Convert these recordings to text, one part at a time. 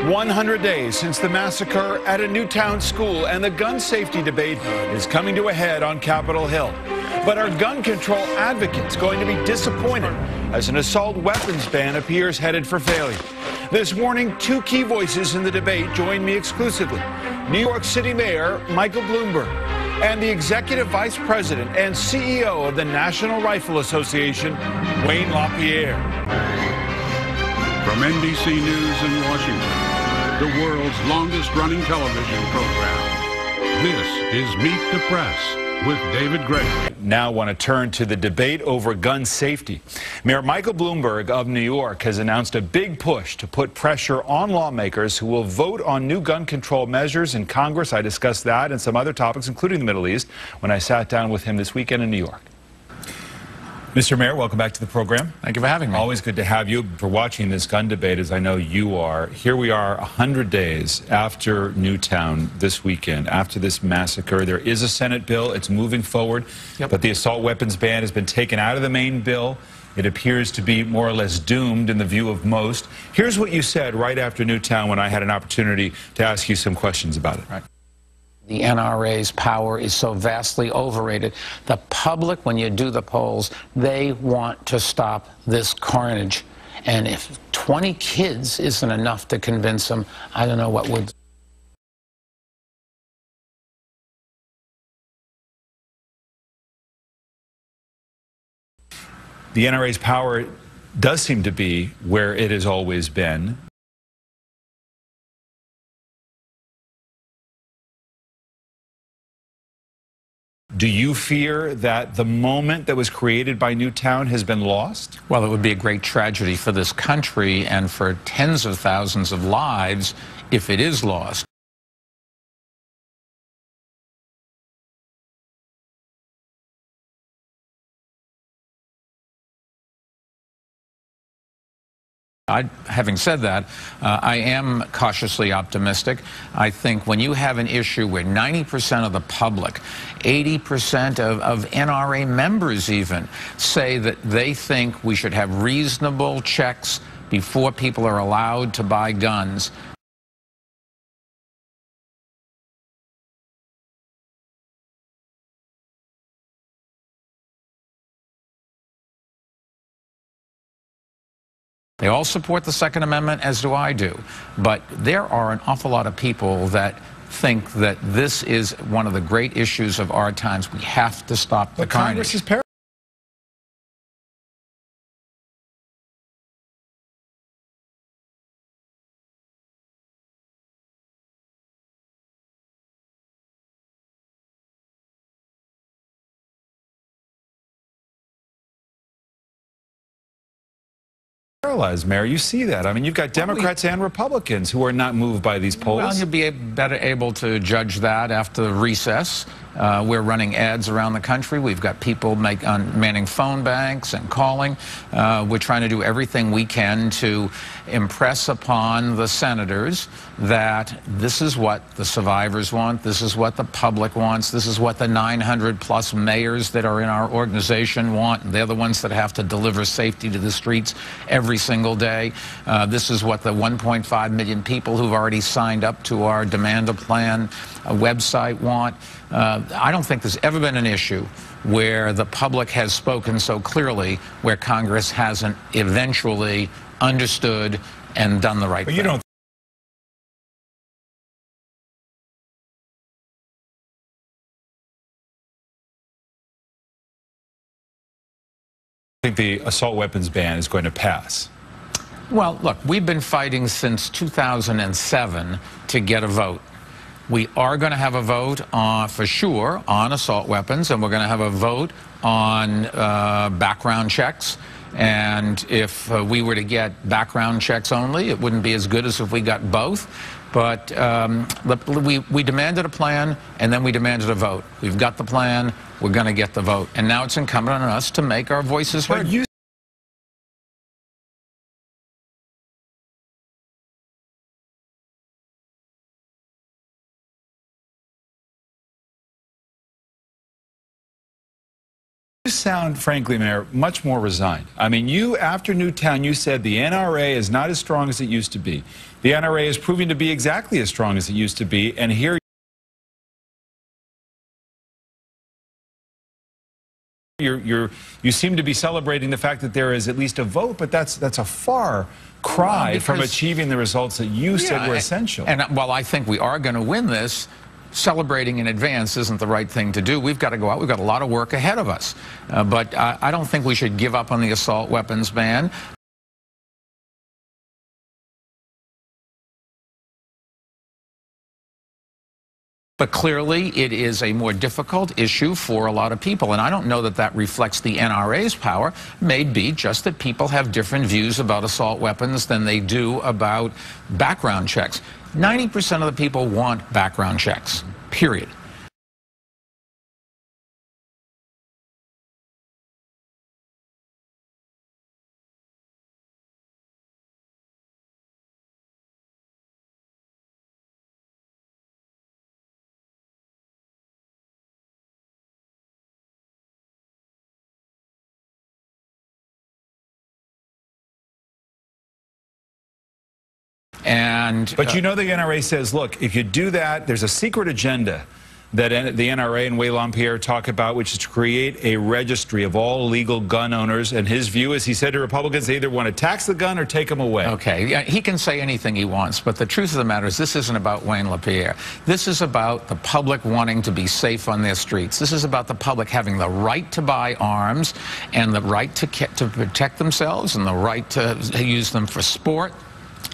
100 days since the massacre at a Newtown school, and the gun safety debate is coming to a head on Capitol Hill. But are gun control advocates going to be disappointed as an assault weapons ban appears headed for failure? This morning, two key voices in the debate join me exclusively. New York City Mayor Michael Bloomberg and the Executive Vice President and CEO of the National Rifle Association, Wayne LaPierre. From NBC News in Washington, the world's longest-running television program, this is Meet the Press with David Gray. Now want to turn to the debate over gun safety. Mayor Michael Bloomberg of New York has announced a big push to put pressure on lawmakers who will vote on new gun control measures in Congress. I discussed that and some other topics, including the Middle East, when I sat down with him this weekend in New York. Mr. Mayor, welcome back to the program. Thank you for having me. Always good to have you for watching this gun debate, as I know you are. Here we are 100 days after Newtown this weekend, after this massacre. There is a Senate bill. It's moving forward, but the assault weapons ban has been taken out of the main bill. It appears to be more or less doomed in the view of most. Here's what you said right after Newtown when I had an opportunity to ask you some questions about it. Right. The NRA's power is so vastly overrated. The public, when you do the polls, they want to stop this carnage. And if 20 kids isn't enough to convince them, I don't know what would. The NRA's power does seem to be where it has always been. Do you fear that the moment that was created by Newtown has been lost? Well, it would be a great tragedy for this country and for tens of thousands of lives if it is lost. Having said that, I am cautiously optimistic. I think when you have an issue where 90% of the public, 80% of NRA members even, say that they think we should have reasonable checks before people are allowed to buy guns, they all support the Second Amendment, as do I do. But there are an awful lot of people that think that this is one of the great issues of our times. We have to stop the carnage. Congress is paralyzed, Mayor. You see that. I mean, you've got Democrats and Republicans who are not moved by these polls. Well, you'll be better able to judge that after the recess. We're running ads around the country. We've got people manning phone banks and calling. We're trying to do everything we can to impress upon the senators that this is what the survivors want, this is what the public wants, this is what the 900-plus mayors that are in our organization want. They're the ones that have to deliver safety to the streets every single day. This is what the 1.5 million people who've already signed up to our Demand a Plan website want. I don't think there's ever been an issue where the public has spoken so clearly, where Congress hasn't eventually understood and done the right thing. You don't think the assault weapons ban is going to pass? Well, look, we've been fighting since 2007 to get a vote. We are going to have a vote for sure on assault weapons, and we're going to have a vote on background checks. And if we were to get background checks only, it wouldn't be as good as if we got both. But we demanded a plan, and then we demanded a vote. We've got the plan. We're going to get the vote. And now it's incumbent on us to make our voices heard. You sound, frankly, Mayor, much more resigned. I mean, you, after Newtown, you said the NRA is not as strong as it used to be. The NRA is proving to be exactly as strong as it used to be, and here you seem to be celebrating the fact that there is at least a vote, but that's a far cry from achieving the results that you said were essential. And while I think we are going to win this, celebrating in advance isn't the right thing to do. We've got to go out. We've got a lot of work ahead of us. But I don't think we should give up on the assault weapons ban. But clearly, it is a more difficult issue for a lot of people. And I don't know that that reflects the NRA's power. It may be just that people have different views about assault weapons than they do about background checks. 90% of the people want background checks, period. But you know the NRA says, look, if you do that, there's a secret agenda that the NRA and Wayne LaPierre talk about, which is to create a registry of all legal gun owners. And his view is, he said to Republicans, they either want to tax the gun or take them away. Okay, yeah, he can say anything he wants, but the truth of the matter is this isn't about Wayne LaPierre. This is about the public wanting to be safe on their streets. This is about the public having the right to buy arms and the right to protect themselves and the right to use them for sport,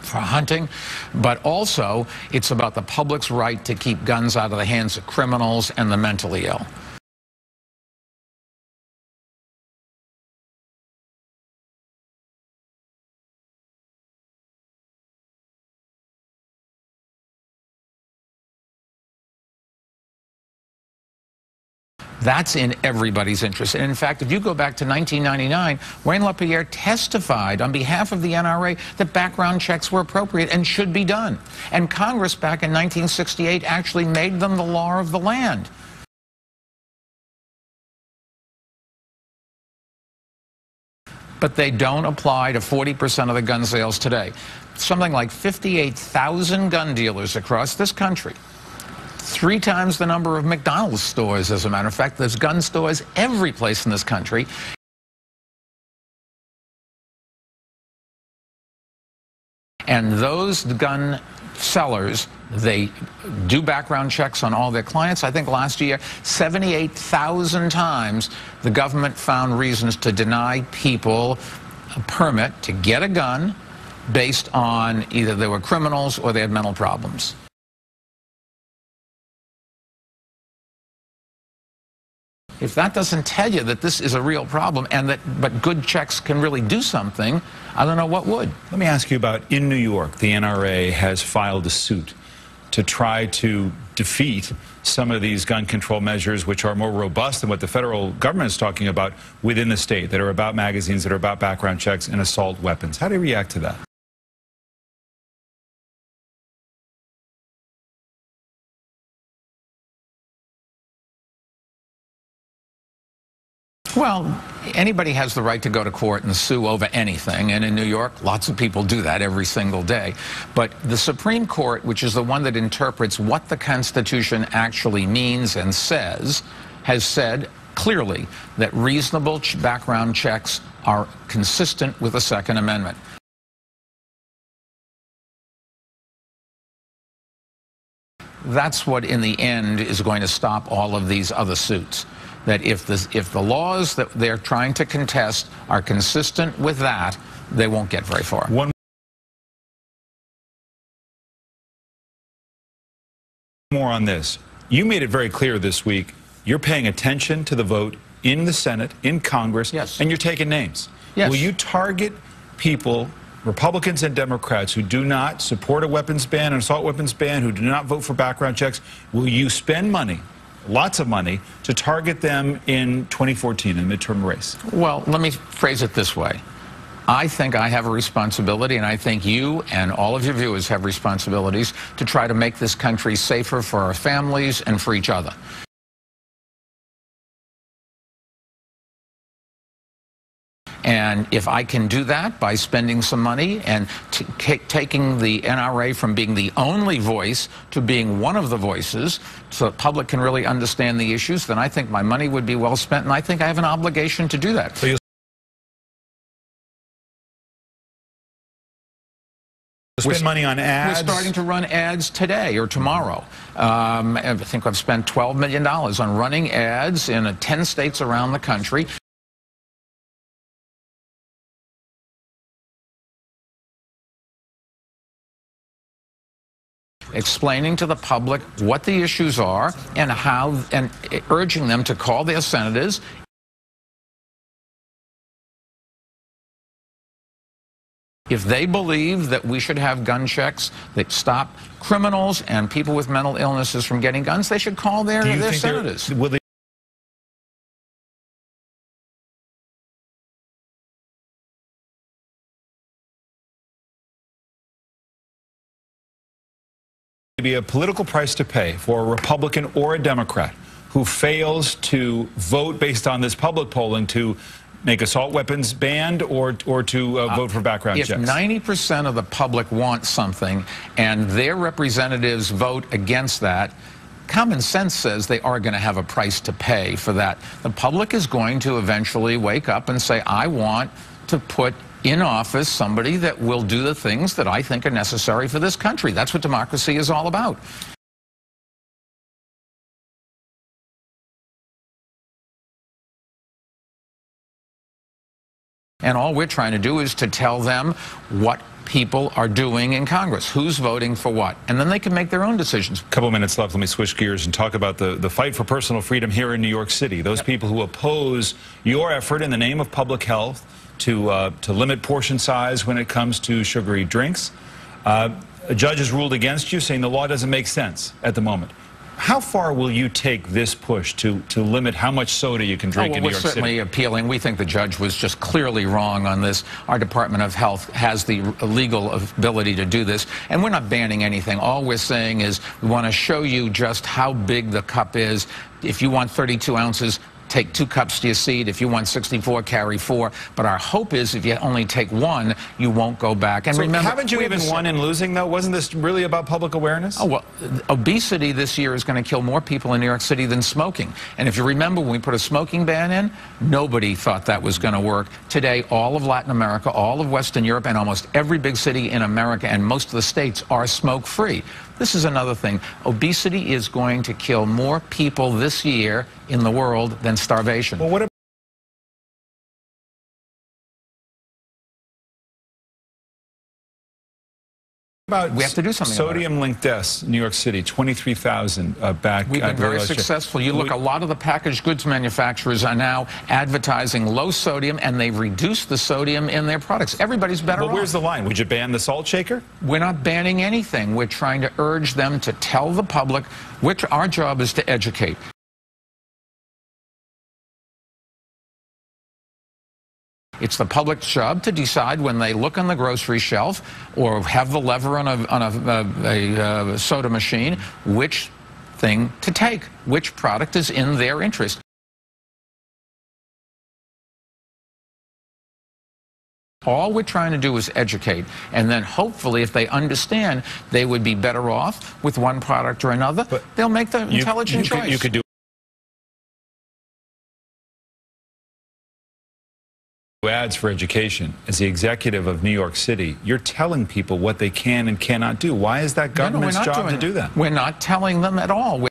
for hunting, but also it's about the public's right to keep guns out of the hands of criminals and the mentally ill. That's in everybody's interest. And in fact, if you go back to 1999, Wayne LaPierre testified on behalf of the NRA that background checks were appropriate and should be done. And Congress back in 1968 actually made them the law of the land. But they don't apply to 40% of the gun sales today. Something like 58,000 gun dealers across this country. 3 times the number of McDonald's stores, as a matter of fact. There's gun stores every place in this country. And those gun sellers, they do background checks on all their clients. I think last year, 78,000 times, the government found reasons to deny people a permit to get a gun based on either they were criminals or they had mental problems. If that doesn't tell you that this is a real problem and that but good checks can really do something, I don't know what would. Let me ask you about, in New York, the NRA has filed a suit to try to defeat some of these gun control measures, which are more robust than what the federal government is talking about within the state, that are about magazines, that are about background checks and assault weapons. How do you react to that? Well, anybody has the right to go to court and sue over anything, and in New York, lots of people do that every single day. But the Supreme Court, which is the one that interprets what the Constitution actually means and says, has said clearly that reasonable background checks are consistent with the Second Amendment. That's what, in the end, is going to stop all of these other suits. That if the laws that they're trying to contest are consistent with that, they won't get very far. One more on this. You made it very clear this week, you're paying attention to the vote in the Senate, in Congress, yes, and you're taking names. Yes. Will you target people, Republicans and Democrats, who do not support a weapons ban, an assault weapons ban, who do not vote for background checks? Will you spend money, lots of money, to target them in 2014 in the midterm race? Well, let me phrase it this way. I think I have a responsibility, and I think you and all of your viewers have responsibilities to try to make this country safer for our families and for each other. And if I can do that by spending some money and taking the NRA from being the only voice to being one of the voices so the public can really understand the issues, then I think my money would be well spent, and I think I have an obligation to do that. So spend money on ads? We're starting to run ads today or tomorrow. I think I've spent $12 million on running ads in 10 states around the country. Explaining to the public what the issues are and how, and urging them to call their senators. If they believe that we should have gun checks that stop criminals and people with mental illnesses from getting guns, they should call their senators. Will they be a political price to pay for a Republican or a Democrat who fails to vote based on this public polling to make assault weapons banned or to vote for background checks? If 90% of the public want something and their representatives vote against that, common sense says they are going to have a price to pay for that. The public is going to eventually wake up and say, I want to put in office somebody that will do the things that I think are necessary for this country. That's what democracy is all about. And all we're trying to do is to tell them what people are doing in Congress, who's voting for what, and then they can make their own decisions. A couple minutes left. Let me switch gears and talk about the fight for personal freedom here in New York City. Those people who oppose your effort in the name of public health to limit portion size when it comes to sugary drinks. A judge has ruled against you, saying the law doesn't make sense at the moment. How far will you take this push to limit how much soda you can drink in New York City? We're certainly appealing. We think the judge was just clearly wrong on this. Our Department of Health has the legal ability to do this, and we're not banning anything. All we're saying is we want to show you just how big the cup is. If you want 32 ounces, take 2 cups to your seat. If you want 64, carry 4. But our hope is if you only take 1, you won't go back. And so remember, haven't you even won in losing, though? Wasn't this really about public awareness? Oh, well, obesity this year is going to kill more people in New York City than smoking. And if you remember, when we put a smoking ban in, nobody thought that was going to work. Today, all of Latin America, all of Western Europe, and almost every big city in America and most of the states are smoke-free. This is another thing. Obesity is going to kill more people this year in the world than starvation. Well, what about we have to do something sodium-linked deaths in New York City, 23,000 back. We've been very successful. You look, a lot of the packaged goods manufacturers are now advertising low sodium, and they've reduced the sodium in their products. Everybody's better off. But where's the line? Would you ban the salt shaker? We're not banning anything. We're trying to urge them to tell the public, which our job is to educate. It's the public's job to decide when they look on the grocery shelf or have the lever on a soda machine, which thing to take, which product is in their interest. All we're trying to do is educate, and then hopefully if they understand they would be better off with one product or another, but they'll make the intelligent choice. You could do ads for education. As the executive of New York City, you're telling people what they can and cannot do. Why is that government's job to do that? We're not telling them at all.